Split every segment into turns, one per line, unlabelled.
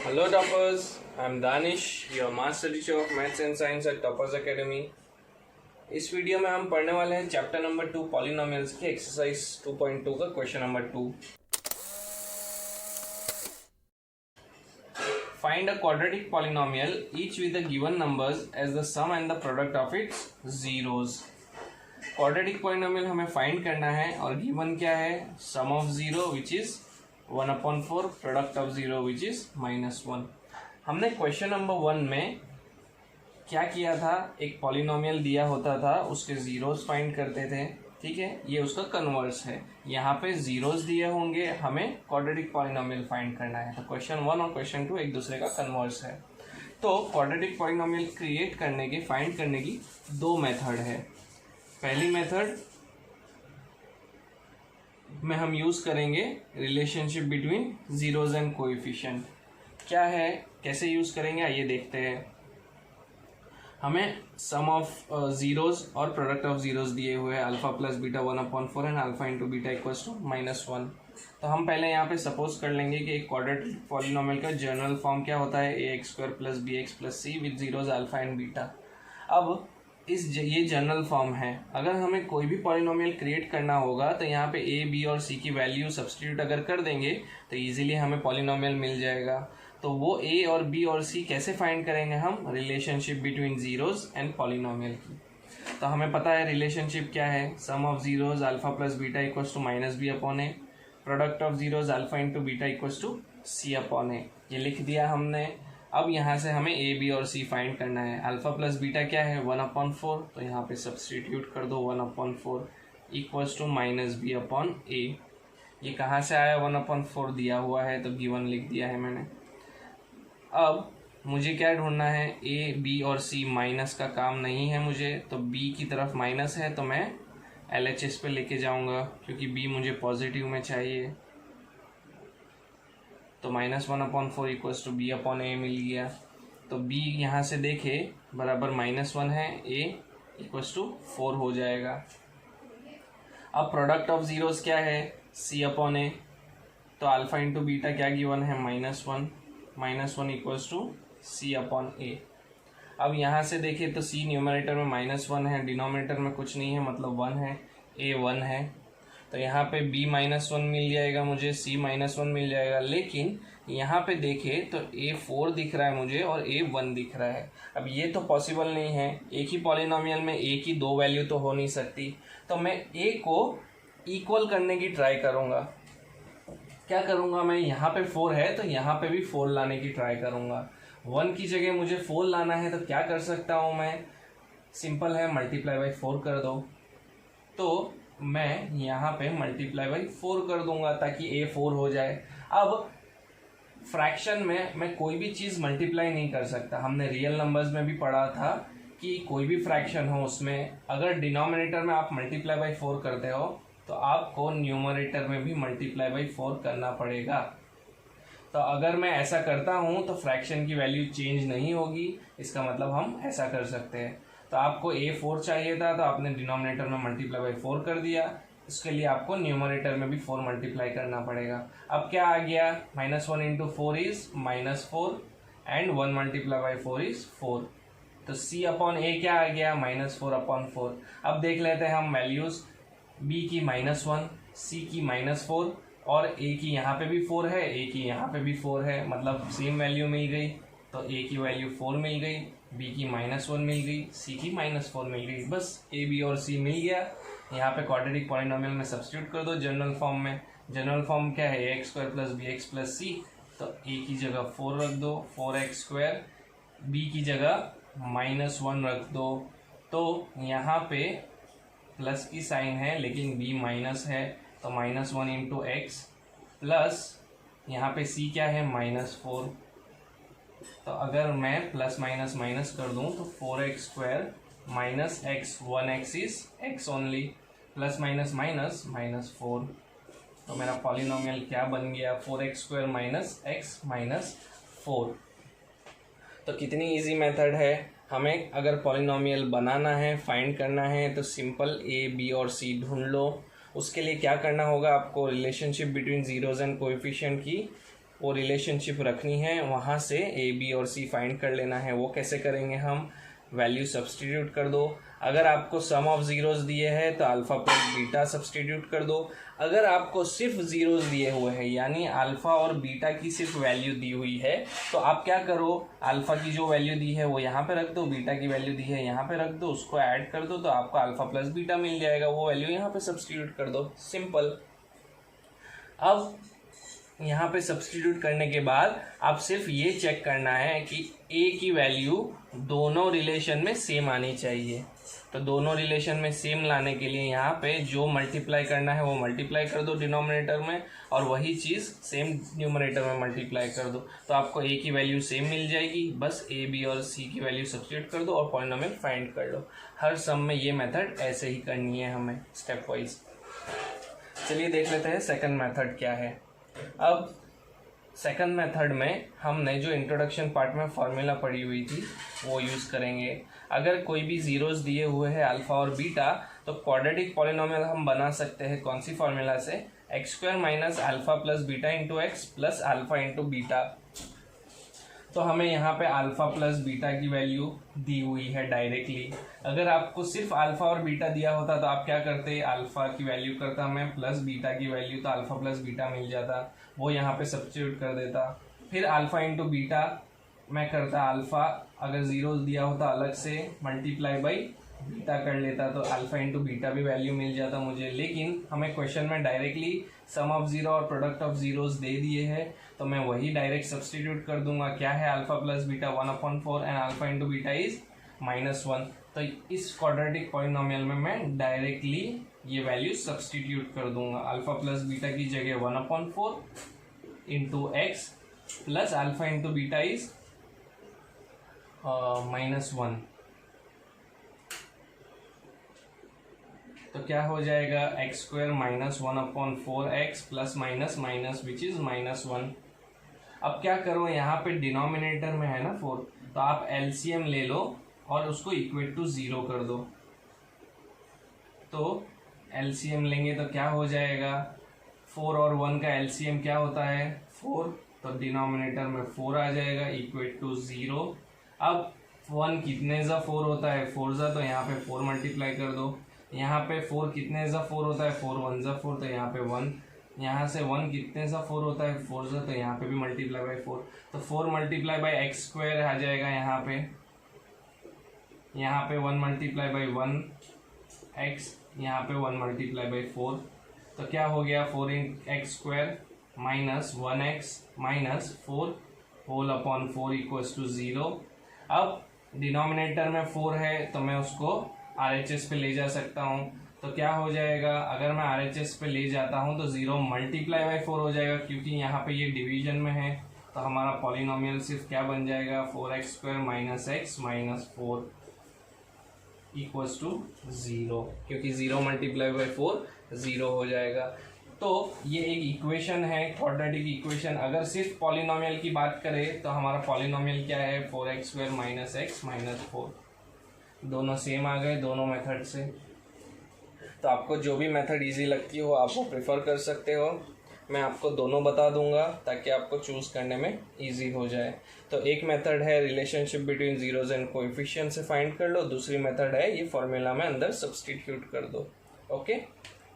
Hello toppers, I'm Danish, your master teacher of maths and science at Toppers Academy. इस video में हम पढ़ने वाले हैं चैप्टर नंबर 2 पॉलिनोमियल्स के एक्सरसाइज 2.2 का question number 2. Find a quadratic polynomial each with the given numbers as the sum and the product of its zeros. Quadratic polynomial हमें find करना है और गिवन क्या है, sum of zero which is 1/4, product of zero which is -1. हमने question number 1 में क्या किया था, एक पॉलिनोमियल दिया होता था, उसके जीरोस फाइंड करते थे. ठीक है, ये उसका कन्वर्स है. यहाँ पे जीरोस दिए होंगे, हमें क्वाड्रेटिक पॉलिनोमियल फाइंड करना है. तो क्वेश्चन 1 और क्वेश्चन 2 एक दूसरे का कन्वर्स है. तो क्वाड्रेटिक पॉलिनोमियल क्रिएट करने की, फाइंड करने की दो मेथड है. पहली मेथड में हम यूज करेंगे relationship between zeros and coefficient. क्या है, कैसे यूज करेंगे, आइए देखते हैं. हमें सम ऑफ जीरोज और प्रोडक्ट ऑफ जीरोज दिए हुए हैं, alpha plus beta 1/4 and alpha into beta equals to -1. तो हम पहले यहाँ पे सपोज कर लेंगे कि एक क्वाड्रेटिक पॉलिनोमियल का जनरल फॉर्म क्या होता है, ax² + bx + c with zeros alpha and beta. अब ये जनरल फॉर्म है. अगर हमें कोई भी पॉलिनोमियल क्रिएट करना होगा तो यहाँ पे a, b और c की वैल्यू सब्स्टिट्यूट अगर कर देंगे तो इजीली हमें पॉलिनोमियल मिल जाएगा. तो वो a और b और c कैसे फाइंड करेंगे हम, relationship between zeros and polynomial की. तो हमें पता है रिलेशनशिप क्या है, sum of zeros alpha plus beta equals to -b/a, product of zeros alpha into beta equals to c/a. ये लिख दिया हमने. अब यहाँ से हमें a, b और c फाइंड करना है. अल्फा प्लस बीटा क्या है, 1/4, तो यहाँ पे सब्सटीट्यूट कर दो 1/4 इक्वल्स टू -b/a. ये कहाँ से आया, 1/4 दिया हुआ है तो गिवन लिख दिया है मैंने. अब मुझे क्या ढूंढना है, a, b और c. माइनस का काम नहीं है मुझे, तो b की तरफ माइनस है तो मैं LHS पे लेके जाऊँगा क्योंकि b मुझे पॉजिटिव में चाहिए. तो -1/4 इक्वल्स टू b/a मिल गया. तो b यहाँ से देखे बराबर -1 है, a इक्वल्स टू 4 हो जाएगा. अब प्रोडक्ट ऑफ जीरोस क्या है, c/a. तो अल्फा इंटू बीटा क्या गिवन है, -1 इक्वल्स टू c/a. अब यहाँ से देखे तो c न्यूमरेटर में -1 है, डिनोमिनेटर में कुछ नहीं है, मतलब 1 है, a 1 है. तो यहाँ पे b -1 मिल जाएगा मुझे, c -1 मिल जाएगा. लेकिन यहाँ पे देखे तो a 4 दिख रहा है मुझे और a 1 दिख रहा है. अब ये तो पॉसिबल नहीं है, एक ही पॉलिनोमियल में a की दो वैल्यू तो हो नहीं सकती. तो मैं a को इक्वल करने की ट्राई करूँगा. क्या करूँगा मैं, यहाँ पे 4 है तो यहाँ पे भी 4 लाने की ट्राई करूँगा. 1 की जगह मुझे 4 लाना है तो क्या कर सकता हूँ मैं, सिंपल है, मल्टीप्लाई बाई 4 कर दो. तो मैं यहाँ पे मल्टीप्लाई बाई 4 कर दूंगा ताकि a 4 हो जाए. अब फ्रैक्शन में मैं कोई भी चीज़ मल्टीप्लाई नहीं कर सकता. हमने रियल नंबर्स में भी पढ़ा था कि कोई भी फ्रैक्शन हो उसमें अगर डिनोमिनेटर में आप मल्टीप्लाई बाई 4 करते हो तो आपको न्यूमरेटर में भी मल्टीप्लाई बाई 4 करना पड़ेगा. तो अगर मैं ऐसा करता हूँ तो फ्रैक्शन की वैल्यू चेंज नहीं होगी, इसका मतलब हम ऐसा कर सकते हैं. तो आपको a 4 चाहिए था तो आपने डिनोमिनेटर में मल्टीप्लाई बाई 4 कर दिया, इसके लिए आपको न्यूमरेटर में भी 4 मल्टीप्लाई करना पड़ेगा. अब क्या आ गया, -1 into 4 is -4 and 1 multiply by 4 is 4. तो c/a क्या आ गया, -4/4. अब देख लेते हैं हम वैल्यूज, b की -1, c की -4 और a की यहाँ पे भी 4 है, a की यहाँ पे भी 4 है, मतलब सेम वैल्यू मिल गई. तो a की वैल्यू 4 मिल गई, b की -1 मिल गई, c की -4 मिल गई. बस a, b और c मिल गया. यहाँ पे क्वाड्रेटिक पॉलिनोमियल में सब्स्टिट्यूट कर दो जनरल फॉर्म में. जनरल फॉर्म क्या है, ax² + bx + c. तो a की जगह 4 रख दो, 4x², b की जगह -1 रख दो. तो यहाँ पे प्लस की साइन है लेकिन b माइनस है, तो -1 इंटू x प्लस यहाँ पे c क्या है, -4. तो अगर मैं प्लस माइनस माइनस कर दूं तो 4x² - x, 1x is x only, plus minus minus -4. तो मेरा पॉलिनोमियल क्या बन गया, 4x² - x -4. तो कितनी इजी मेथड है. हमें अगर पॉलिनोमियल बनाना है, फाइंड करना है, तो सिंपल a, b और c ढूंढ लो. उसके लिए क्या करना होगा आपको, relationship between zeros and coefficient की वो रिलेशनशिप रखनी है, वहाँ से ए बी और सी फाइंड कर लेना है। वो कैसे करेंगे हम, वैल्यू सब्सटीट्यूट कर दो। अगर आपको सम ऑफ ज़ीरोज़ दिए हैं तो अल्फ़ा प्लस बीटा सब्सटीट्यूट कर दो। अगर आपको सिर्फ ज़ीरोज़ दिए हुए हैं यानी अल्फ़ा और बीटा की सिर्फ वैल्यू दी हुई है तो आप क्या करो, अल्फ़ा की जो वैल्यू दी है वो यहाँ पे रख दो, बीटा की वैल्यू दी है यहाँ पे रख दो, उसको ऐड कर दो तो आपको अल्फ़ा प्लस बीटा मिल जाएगा। वो वैल्यू यहाँ पे सब्सटीट्यूट कर दो, सिंपल। अब यहाँ पे सब्सटीट्यूट करने के बाद आप सिर्फ ये चेक करना है कि ए की वैल्यू दोनों रिलेशन में सेम आनी चाहिए। तो दोनों रिलेशन में सेम लाने के लिए यहाँ पे जो मल्टीप्लाई करना है वो मल्टीप्लाई कर दो डिनोमिनेटर में, और वही चीज़ सेम न्यूमरेटर में मल्टीप्लाई कर दो तो आपको ए की वैल्यू सेम मिल जाएगी। बस ए बी और सी की वैल्यू सब्सटीट्यूट कर दो और पॉलिनोमियल फाइंड कर लो। हर सम में ये मेथड ऐसे ही करनी है हमें, स्टेप वाइज। चलिए देख लेते हैं सेकंड मेथड क्या है। अब सेकंड मेथड में हमने जो इंट्रोडक्शन पार्ट में फॉर्मूला पढ़ी हुई थी वो यूज़ करेंगे। अगर कोई भी ज़ीरोज़ दिए हुए हैं अल्फ़ा और बीटा तो क्वाड्रेटिक पॉलिनोमियल हम बना सकते हैं कौन सी फॉर्मूला से, x square minus alpha plus beta into x plus alpha into beta. तो हमें यहाँ पे अल्फ़ा प्लस बीटा की वैल्यू दी हुई है डायरेक्टली। अगर आपको सिर्फ अल्फ़ा और बीटा दिया होता तो आप क्या करते, अल्फ़ा की वैल्यू करता मैं प्लस बीटा की वैल्यू तो अल्फ़ा प्लस बीटा मिल जाता, वो यहाँ पे सब्स्टिट्यूट कर देता। फिर अल्फ़ा इंटू बीटा मैं करता, अल्फ़ा अगर ज़ीरोज़ दिया होता अलग से मल्टीप्लाई बाई बीटा कर लेता तो अल्फ़ा इंटू बीटा भी वैल्यू मिल जाता मुझे। लेकिन हमें क्वेश्चन में डायरेक्टली सम ऑफ ज़ीरो और प्रोडक्ट ऑफ ज़ीरोज़ दे दिए हैं तो मैं वही डायरेक्ट सब्स्टिट्यूट कर दूंगा। क्या है, alpha plus beta 1/4 and alpha into beta is -1। तो इस क्वाड्रेटिक पॉलिनोमियल में मैं डायरेक्टली ये वैल्यू सब्स्टिट्यूट कर दूंगा। अल्फ़ा प्लस बीटा की जगह 1/4 into x plus alpha into beta is -1। तो क्या हो जाएगा, x square minus 1/4 x plus minus minus which is -1। अब क्या करो, यहाँ पे डिनोमिनेटर में है ना 4 तो आप एलसीएम ले लो और उसको इक्वेट टू 0 कर दो। तो एलसीएम लेंगे तो क्या हो जाएगा, 4 और 1 का एलसीएम क्या होता है 4, तो डिनोमिनेटर में 4 आ जाएगा इक्वेट टू 0। अब 1 कितने ज़ा 4 होता है 4 ज़ा, तो यहाँ पे 4 मल्टीप्लाई कर दो। यहाँ पे 4 कितने ज़ा 4 होता है 4 1 ज़ा 4, तो यहाँ पे 1। यहाँ से 1 कितने सा 4 होता है 4 ज़ा, तो यहाँ पे भी मल्टीप्लाई बाई 4, तो 4 मल्टीप्लाई बाई एक्स स्क्वायर आ जाएगा यहाँ पे 1 मल्टीप्लाई बाई 1 एक्स, यहाँ पे 1 मल्टीप्लाई बाई 4। तो क्या हो गया 4 x square minus 1 x minus 4 whole upon 4 equals to 0। अब डिनोमिनेटर में 4 है तो मैं उसको RHS पे ले जा सकता हूँ। तो क्या हो जाएगा, अगर मैं RHS पे ले जाता हूँ तो 0 मल्टीप्लाई बाई 4 हो जाएगा, क्योंकि यहाँ पे ये डिवीजन में है तो हमारा पॉलिनोमियल सिर्फ क्या बन जाएगा 4x square minus x minus 4 equals to 0, क्योंकि 0 मल्टीप्लाई बाई 4 0 हो जाएगा। तो ये एक इक्वेशन है क्वाड्रेटिक इक्वेशन। अगर सिर्फ पॉलिनोमियल की बात करें तो हमारा पॉलिनोमियल क्या है 4x square minus x minus 4। दोनों सेम आ गए दोनों मेथड से। तो आपको जो भी मेथड इजी लगती हो आप वो प्रेफर कर सकते हो। मैं आपको दोनों बता दूंगा ताकि आपको चूज़ करने में इजी हो जाए। तो एक मेथड है relationship between zeros and coefficient से फाइंड कर लो, दूसरी मेथड है ये फॉर्मूला में अंदर सब्स्टिट्यूट कर दो। ओके,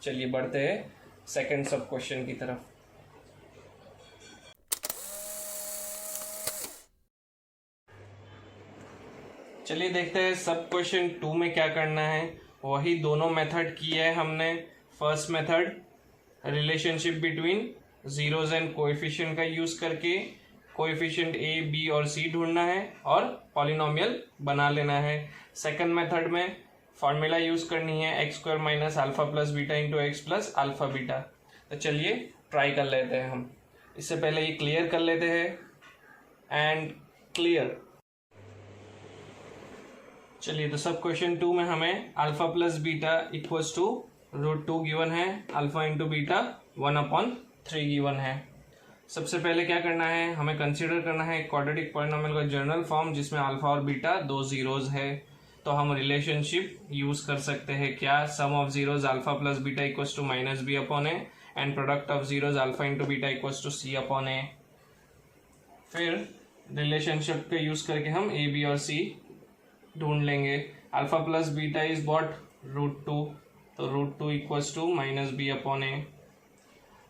चलिए बढ़ते हैं सेकंड सब क्वेश्चन की तरफ। चलिए देखते हैं सब क्वेश्चन 2 में क्या करना है। वही दोनों मेथड की है हमने। First method relationship between zeros and coefficient का यूज करके कोएफिशिएंट ए बी और सी ढूंढना है और पॉलिनोमियल बना लेना है। सेकंड मेथड में फॉर्मूला यूज करनी है x square minus alpha plus beta into x plus alpha beta. तो चलिए ट्राई कर लेते हैं हम। इससे पहले ये क्लियर कर लेते हैं एंड क्लियर। चलिए तो सब क्वेश्चन 2 में हमें alpha plus beta equals to √2 given है, अल्फा इंटू बीटा 1/3 गिवन है। सबसे पहले क्या करना है, हमें कंसीडर करना है क्वाड्रेटिक पॉलिनोमियल का जनरल फॉर्म जिसमें अल्फा और बीटा 2 जीरोज है। तो हम रिलेशनशिप यूज कर सकते हैं क्या, sum of zeros alpha plus beta equals to -b/a and product of zeros alpha into beta equals to c/a। फिर रिलेशनशिप का यूज करके हम ए बी और सी ढूंढ लेंगे। Alpha plus beta is what √2, तो √2 equals to minus b upon a.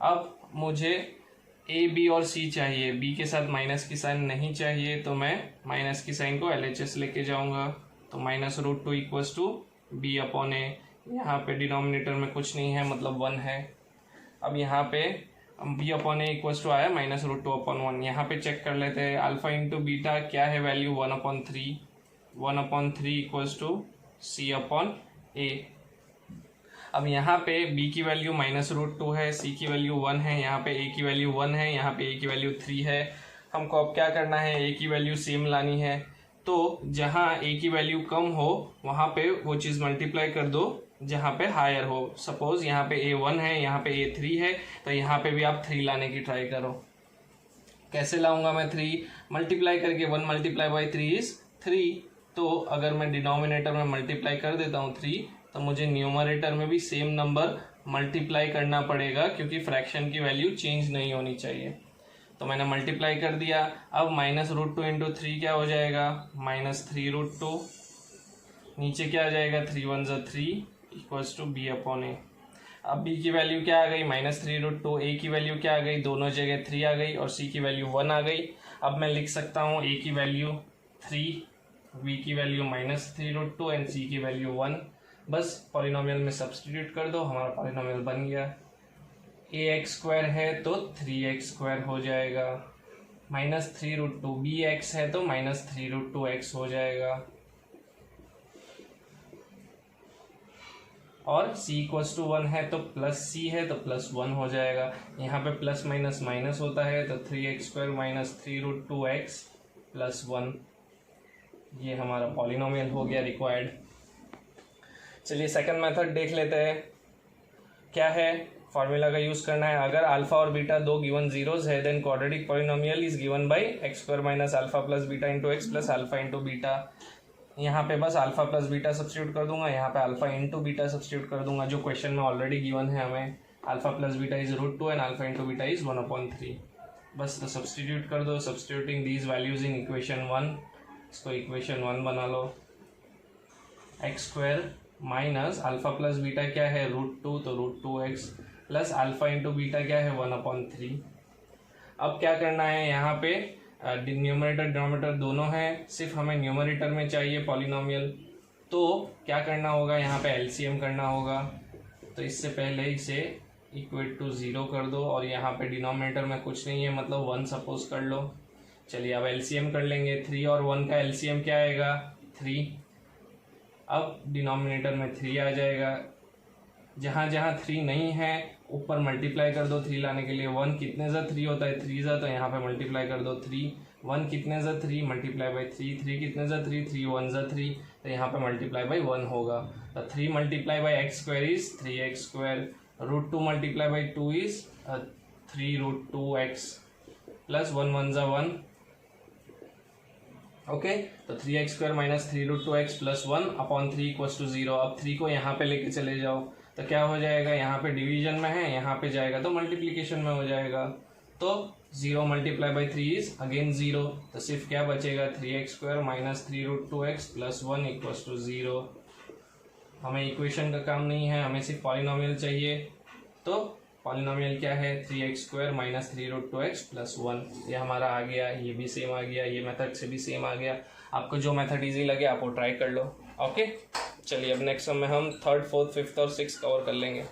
अब मुझे ए बी और सी चाहिए, बी के साथ माइनस की साइन नहीं चाहिए, तो मैं माइनस की साइन को LHS लेके जाऊंगा, तो minus √2 equals to b upon a. यहाँ पे डिनोमिनेटर में कुछ नहीं है मतलब 1 है। अब यहाँ पे B upon A equals to आया माइनस √2 अपॉन 1। यहाँ पे चेक कर लेते हैं अल्फा इंटू बीटा क्या है value 1/3, 1/3 equals to c upon a. अब यहाँ पे b की वैल्यू माइनस √2 है, c की वैल्यू 1 है, यहाँ पे a की वैल्यू 1 है, यहाँ पे a की वैल्यू 3 है। हमको अब क्या करना है, a की वैल्यू सेम लानी है, तो जहाँ a की वैल्यू कम हो वहाँ पे वो चीज़ मल्टीप्लाई कर दो जहाँ पे हायर हो। सपोज यहाँ पे a 1 है, यहाँ पे a 3 है, तो यहाँ पे भी आप 3 लाने की ट्राई करो। कैसे लाऊंगा मैं 3? मल्टीप्लाई करके, 1 मल्टीप्लाई बाई 3 इज 3। तो अगर मैं डिनोमिनेटर में मल्टीप्लाई कर देता हूँ 3, तो मुझे न्यूमरेटर में भी सेम नंबर मल्टीप्लाई करना पड़ेगा क्योंकि फ्रैक्शन की वैल्यू चेंज नहीं होनी चाहिए। तो मैंने मल्टीप्लाई कर दिया। अब माइनस √2 इंटू 3 क्या हो जाएगा, माइनस 3√2। नीचे क्या आ जाएगा, 3 1 ज़ा 3 equals to b upon a. अब b की वैल्यू क्या आ गई, माइनस 3√2। a की वैल्यू क्या आ गई, दोनों जगह 3 आ गई, और c की वैल्यू 1 आ गई। अब मैं लिख सकता हूँ a की वैल्यू 3, b की वैल्यू माइनस 3√2 एंड c की वैल्यू 1। बस पॉलिनोमियल में सब्सटीट्यूट कर दो, हमारा पॉलिनोमियल बन गया। ax² है तो 3x² हो जाएगा, माइनस 3√2 bx है तो माइनस 3√2x हो जाएगा, और c इक्वल्स टू 1 है तो प्लस c है तो प्लस 1 हो जाएगा। यहाँ पे प्लस माइनस माइनस होता है, तो 3x² माइनस 3√2x प्लस 1, ये हमारा पॉलिनोमियल हो गया रिक्वायर्ड। चलिए सेकंड मेथड देख लेते हैं। क्या है, फॉर्मूला का यूज करना है। अगर अल्फा और बीटा दो गिवन जीरोज है, then quadratic polynomial is given by x² minus alpha plus beta into x plus alpha into beta. यहाँ पे बस अल्फा प्लस बीटा सब्स्टिट्यूट कर दूंगा, यहाँ पे अल्फा इंटू बीटा सब्स्टिट्यूट कर दूंगा, जो क्वेश्चन में ऑलरेडी गिवन है हमें। Alpha plus beta is √2 and alpha into beta is 1/3। बस तो सब्स्टिट्यूट कर दो, substituting these values in equation 1। इसको इक्वेशन 1 बना लो। x² minus alpha plus beta क्या है √2, तो √2x plus alpha into beta क्या है 1/3। अब क्या करना है, यहाँ पे न्यूमरेटर डिनोमिनेटर दोनों हैं, सिर्फ हमें न्यूमरेटर में चाहिए पॉलिनोमियल। तो क्या करना होगा, यहाँ पे एलसीएम करना होगा। तो इससे पहले इसे इक्वल टू 0 कर दो, और यहाँ पे डिनोमिनेटर में कुछ नहीं है मतलब 1 सपोज कर लो। चलिए अब एलसीएम कर लेंगे। 3 और 1 का एलसीएम क्या आएगा, 3। अब डिनोमिनेटर में 3 आ जाएगा, जहाँ जहाँ 3 नहीं है ऊपर मल्टीप्लाई कर दो 3 लाने के लिए। 1 कितने ज़ा 3 होता है, 3 ज़ा, तो यहाँ पे मल्टीप्लाई कर दो 3। 1 कितने ज़ा 3 मल्टीप्लाई बाई 3, 3 कितने ज़ा 3, 3 1 ज़ा 3, तो यहाँ पे मल्टीप्लाई बाई 1 होगा। तो 3 multiply by x² is 3x², √2 multiply by 2 is 3√2x plus 1 1 ज़ा 1। ओके, तो 3x² minus 3√2x plus 1/3 equals to 0। अब 3 को यहाँ पे लेके चले जाओ, तो क्या हो जाएगा, यहाँ पे डिवीजन में है, यहाँ पे जाएगा तो मल्टीप्लिकेशन में हो जाएगा। तो 0 मल्टीप्लाई बाई 3 इज अगेन 0, तो सिर्फ क्या बचेगा, 3x² minus 3√2x plus 1 equals to 0। हमें इक्वेशन का काम नहीं है, हमें सिर्फ पॉलिनोमियल चाहिए। तो पॉलिनोमियल क्या है, 3x² माइनस 3√2x प्लस 1। ये हमारा आ गया, ये भी सेम आ गया, ये मेथड से भी सेम आ गया। आपको जो मेथड इजी लगे आप वो ट्राई कर लो। ओके, चलिए अब नेक्स्ट में हम 3rd 4th 5th और 6th कवर कर लेंगे।